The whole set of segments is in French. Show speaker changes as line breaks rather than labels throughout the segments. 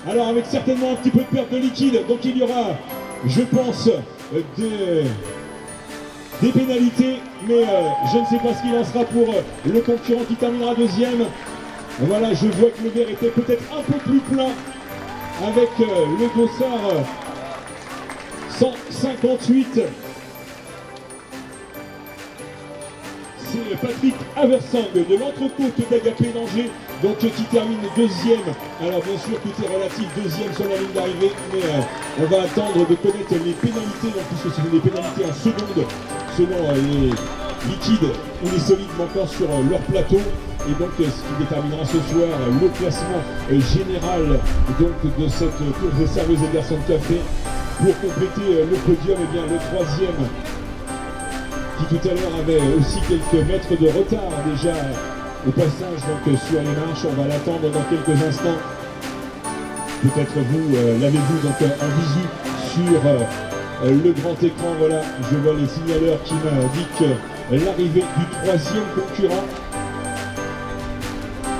Alors avec certainement un petit peu de perte de liquide, donc il y aura, je pense, des pénalités, mais je ne sais pas ce qu'il en sera pour le concurrent qui terminera deuxième. Voilà, je vois que le verre était peut-être un peu plus plein avec le dossard 158. C'est Patrick Aversang de l'Entrecôte d'Agapé d'Angers, donc qui termine deuxième. Alors bien sûr tout est relatif, deuxième sur la ligne d'arrivée, mais on va attendre de connaître les pénalités, donc, puisque ce sont des pénalités en secondes selon les liquides ou les solides manquants sur leur plateau. Et donc ce qui déterminera ce soir le classement général donc, de cette course des serveuses et garçons de café. Pour compléter le podium, et bien le troisième, qui tout à l'heure avait aussi quelques mètres de retard déjà au passage donc, sur les marches. On va l'attendre dans quelques instants. Peut-être vous l'avez-vous donc en visu sur le grand écran. Voilà, je vois les signaleurs qui m'indiquent l'arrivée du troisième concurrent.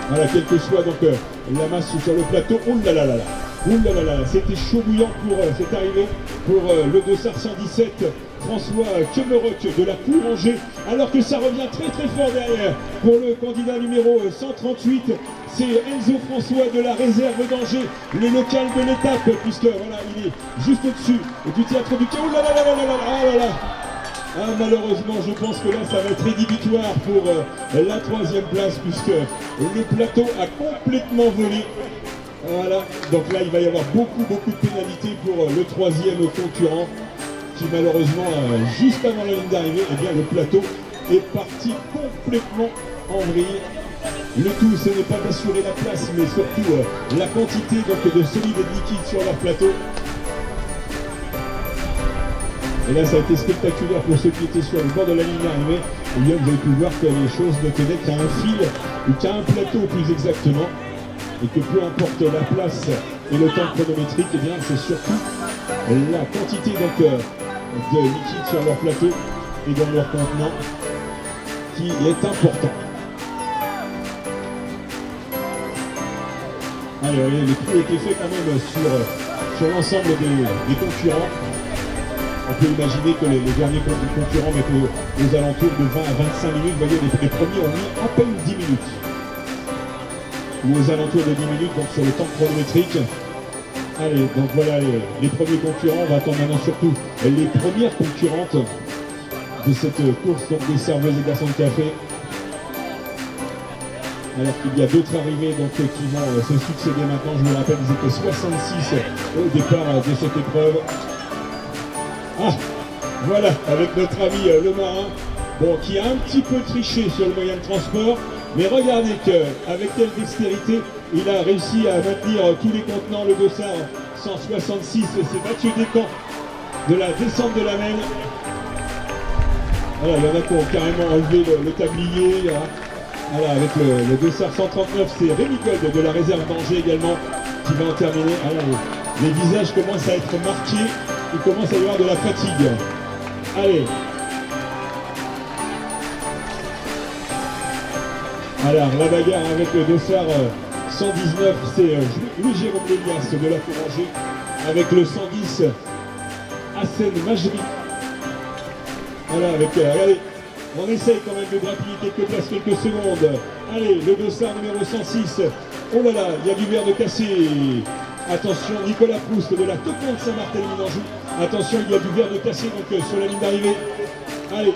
Voilà, quelle que soit donc la masse sur le plateau. Oh là là là là, ouh là là là, c'était chaud bouillant pour cette arrivée pour le dossard 117. François Kemeroc de la Cour Angers, alors que ça revient très très fort derrière pour le candidat numéro 138, c'est Enzo François de la réserve d'Angers, le local de l'étape, puisque voilà, il est juste au-dessus du théâtre du chaos. Là là là là là là là là. Ah, malheureusement, je pense que là, ça va être rédhibitoire pour la troisième place, puisque le plateau a complètement volé. Voilà, donc là, il va y avoir beaucoup de pénalités pour le troisième concurrent, qui malheureusement, juste avant la ligne d'arrivée, eh bien, le plateau est parti complètement en vrille. Le tout, ce n'est pas d'assurer la place, mais surtout la quantité donc, de solide et de liquide sur leur plateau. Et là, ça a été spectaculaire pour ceux qui étaient sur le bord de la ligne d'arrivée. Et bien, vous avez pu voir que les choses ne tenaient qu'à un fil, ou qu'à un plateau plus exactement. Et que peu importe la place et le temps chronométrique, eh bien, c'est surtout la quantité donc, de liquide sur leur plateau et dans leur contenant qui est important. Allez, voyez, le coup a été fait quand même sur l'ensemble des concurrents. On peut imaginer que les derniers concurrents mettent aux alentours de 20 à 25 minutes. Vous voyez, les premiers ont mis à peine 10 minutes. Ou aux alentours de 10 minutes, donc sur le temps chronométrique. Allez, donc voilà les premiers concurrents. On va attendre maintenant surtout les premières concurrentes de cette course, donc des serveuses et garçons de café. Alors qu'il y a d'autres arrivées donc, qui vont se succéder maintenant. Je vous rappelle, ils étaient 66 au départ de cette épreuve. Ah, voilà, avec notre ami le marin, bon, qui a un petit peu triché sur le moyen de transport. Mais regardez qu'avec quelle dextérité, il a réussi à maintenir tous les contenants. Le dossard 166, c'est Mathieu Descamps de la descente de la Maine. Voilà, il y en a qui ont carrément enlevé le tablier. Voilà, avec le dossard 139, c'est Rémi Gold de la réserve d'Angers également qui va en terminer. Alors, les visages commencent à être marqués, il commence à y avoir de la fatigue. Allez. Alors, la bagarre avec le dossard 119, c'est Louis-Jérôme Lélias de la Cour Angers, avec le 110, Hassen Majri. Voilà, avec, regardez, on essaye quand même de grappiller quelques places, quelques secondes. Allez, le dossard numéro 106, oh là là, il y a du verre de cassé. Attention, Nicolas Proust de la Tocon de Saint-Martin d'Anjou. Attention, il y a du verre de cassé donc, sur la ligne d'arrivée. Allez.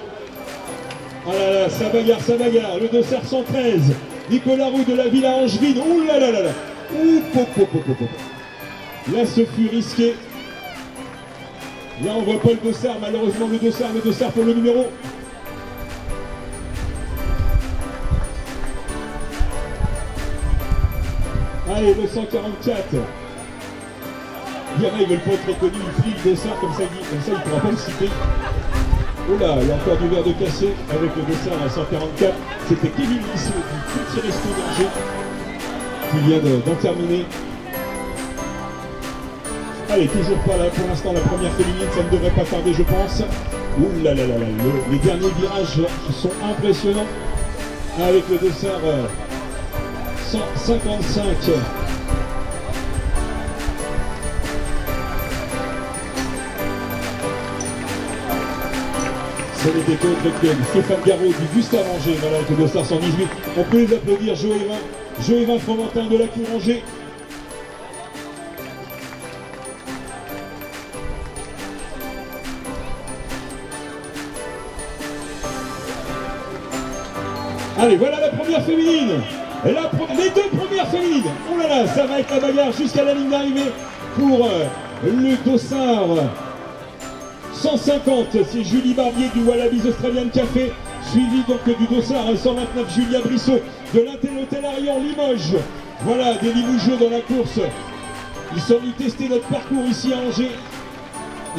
Ah là là, ça bagarre, le dossard 113, Nicolas Roux de la Villa Angevine, ouh là là là là, ouh, là ce fut risqué, là on voit pas le dossard, malheureusement le dossard pour le numéro. Allez, le 144, il y en a, ils veulent pas être reconnus, ils plient le dossard comme ça il ne pourra pas le citer. Oh là, il y a encore du verre de cassé avec le dossard à 144. C'était Kevin Lissot du Petit Resto d'Angers qui vient d'en terminer. Allez, toujours pas là pour l'instant la première féminine, ça ne devrait pas tarder je pense. Ouh là là là là, les derniers virages sont impressionnants avec le dossard 155. Ce n'était autre que Stéphane Garot du Gustave Angers, voilà, avec le dossard 118. On peut les applaudir, Joëvin Fromentin de la Cour Angers. Allez, voilà la première féminine. Les deux premières féminines. Oh là là, ça va être la bagarre jusqu'à la ligne d'arrivée pour le dossard 150. C'est Julie Barbier du Wallabies Australian Café, suivi donc du dossard 129 Julia Brissot de l'Intel Arion Limoges. Voilà, des Limoges dans la course. Ils sont venus tester notre parcours ici à Angers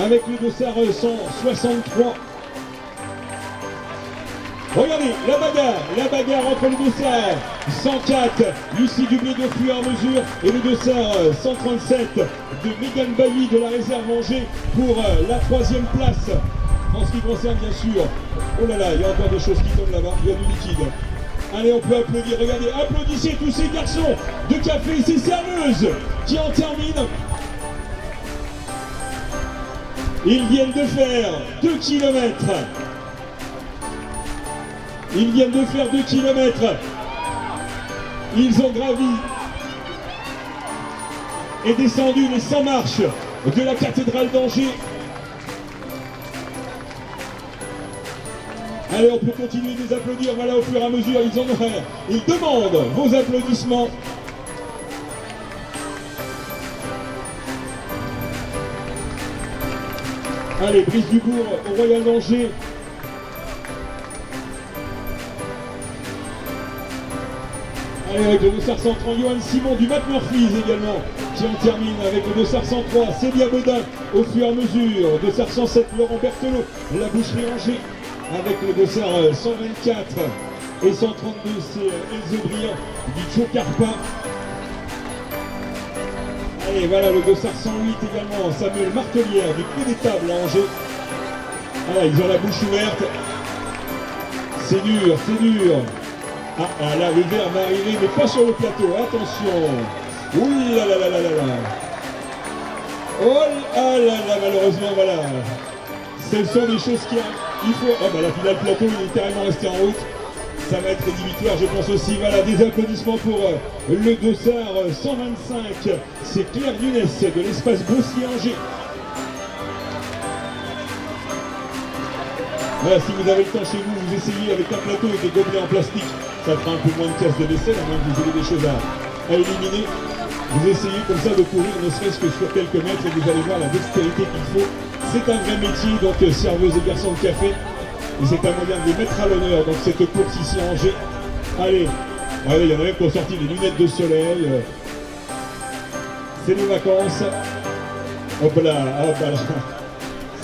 avec le dossard 163. Regardez, la bagarre entre le dossard 104, Lucie Dublé de Fur à mesure, et le dossard 137 de Megan Bailly de la réserve Angers pour la troisième place. En ce qui concerne bien sûr, oh là là, il y a encore des choses qui tombent là-bas, il y a du liquide. Allez, on peut applaudir, regardez, applaudissez tous ces garçons de café et ces serveuses qui en terminent. Ils viennent de faire 2 km. Ils viennent de faire 2 km. Ils ont gravi et descendu les 100 marches de la cathédrale d'Angers. Allez, on peut continuer de les applaudir, voilà, au fur et à mesure, ils en ont fait. Ils demandent vos applaudissements. Allez, Brice Dubourg au Royal d'Angers. Allez, avec le dossard 130, Johan Simon du Matt Murphys également, qui en termine avec le dossard 103, Célia Baudin au fur et à mesure, dossard 107, Laurent Berthelot, la boucherie Angers, avec le dossard 124 et 132, c'est Elzo Briand du Joe Carpa. Allez, voilà le dossard 108 également, Samuel Martelière du Clé des Tables à Angers. Voilà, ils ont la bouche ouverte. C'est dur, c'est dur. Ah là, le verre va arriver, mais pas sur le plateau, attention. Ouh là là là là là là. Oh là là, malheureusement, voilà. Ce sont des choses qui... Il faut... Ah bah la finale plateau, il est carrément resté en route. Ça va être rédhibitoire, je pense aussi. Voilà, des applaudissements pour le dossard 125. C'est Claire Nunes de l'espace Bossier-Angers. Voilà, si vous avez le temps chez vous, vous essayez avec un plateau et des gobelets en plastique. Ça fera un peu moins de casse de vaisselle, à moins que vous ayez des choses à éliminer. Vous essayez comme ça de courir, ne serait-ce que sur quelques mètres, et vous allez voir la dextérité qu'il faut. C'est un vrai métier, donc serveuse et garçon de café. Et c'est un moyen de les mettre à l'honneur, donc cette course ici à Angers. Allez, regardez, il y en a même qui ont sorti les lunettes de soleil. C'est les vacances. Hop là, hop là.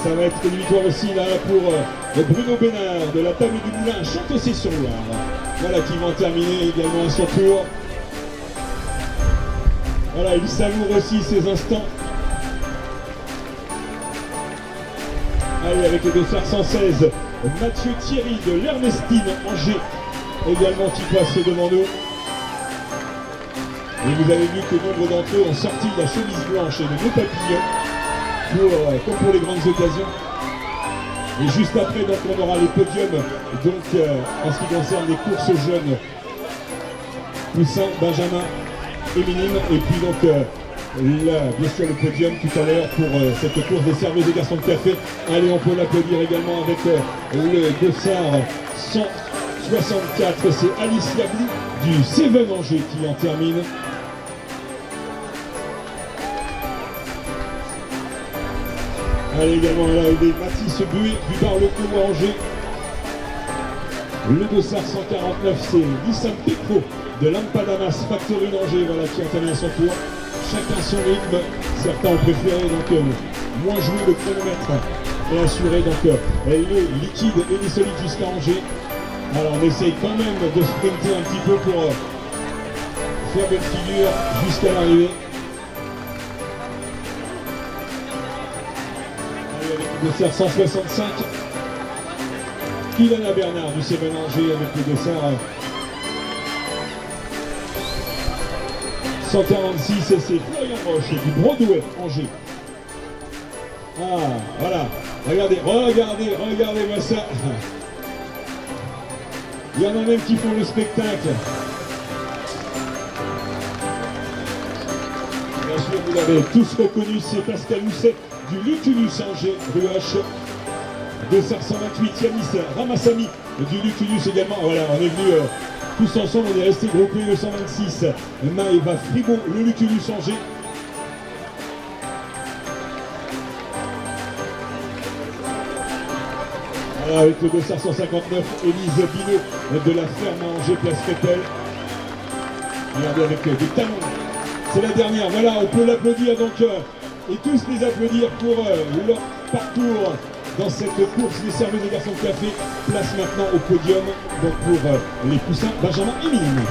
Ça va être une victoire aussi là pour Bruno Bénard de la table du Moulin à Chantessé-sur-Loire. Voilà, qui vont terminer également à son tour. Voilà, il savoure aussi ces instants. Allez, avec le dossard 116, Mathieu Thierry de l'Ernestine Angers, également qui passe devant nous. Et vous avez vu que nombre d'entre eux ont sorti la chemise blanche et le nœud papillon, comme pour les grandes occasions. Et juste après, donc, on aura les podiums, donc en ce qui concerne les courses jeunes, Poussin, Benjamin et Minime, et puis donc là, bien sûr le podium tout à l'heure pour cette course des serveuses et garçons de café. Allez, on peut l'applaudir également avec le dossard 164, c'est Alicia Blou du Seven Angers qui en termine. Allez, également là, des Mathis Bué du bar Leclos à Angers. Le dossard 149, c'est Nissan Petro de Lampadamas Factory d'Angers, voilà, qui entame à son tour. Chacun son rythme. Certains ont préféré donc moins jouer le chronomètre et assurer donc les liquides et les solides jusqu'à Angers. Alors on essaye quand même de sprinter un petit peu pour faire bonne figure jusqu'à l'arrivée. Le dossard 165, Ilana Bernard du Seven Angers avec le dossard 146, et c'est Florian Roche du Broadway Angers. Ah, voilà. Regardez, regardez-moi ça. Il y en a même qui font le spectacle. Bien sûr, vous l'avez tous reconnu, c'est Pascal Housset du Lucullus Angers, rue H. 228, Yanis Ramassamy du Lucullus également. Voilà, on est venus tous ensemble, on est restés groupés, le 126. Maëva Fribourg, le Lucullus Angers. Voilà, avec le 259, Élise Binot de la ferme à Angers, place Crétel. Regardez avec des talons. C'est la dernière, voilà, on peut l'applaudir donc, et tous les applaudir pour leur parcours dans cette course des serveuses et garçons de café. Place maintenant au podium donc pour les poussins Benjamin et Mine.